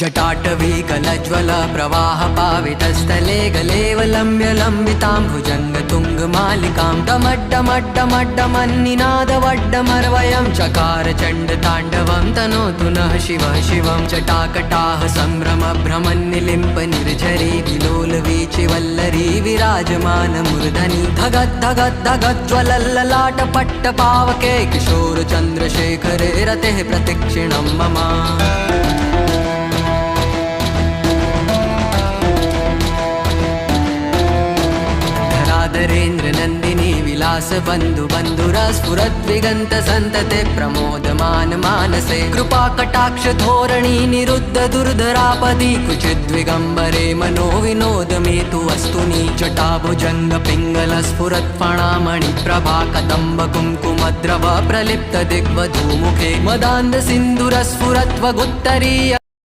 जटाटवी कलज्वल प्रवाह पावितस्थले गलेवलम्ब्य लम्बितां भुजङ्गतुङ्गमालिकां डमड्डमड्डमड्डमन्निनादवड्डमर्वयं चकार चण्डताण्डवं तनोतु नः शिवः शिवं जटाकटाः सम्भ्रमभ्रमन्निलिम्प निर्झरी विलोलवीचिवल्लरी विराजमानमूर्धनि धगद्धगद्धगज्ज्वलल्ललाटपट्टपावके किशोरचन्द्रशेखरे रतेः प्रतिक्षिणं मम धराधरेन्द्र नन्दिनी विलास बन्धु बन्धुरस्फुरद्विगन्त सन्तते प्रमोदमान मानसे कृपा कटाक्ष धोरणी निरुद्ध दुर्धरापदी कुचिद्विगम्बरे मनो विनोद मे तु वस्तुनि जटाभुजङ्ग पिङ्गल स्फुरत् फणामणि प्रभा कदम्ब कुङ्कुमद्रव प्रलिप्त दिग्वधूमुखे मदान्ध सिन्धुरस्फुरत्वगुत्तरीय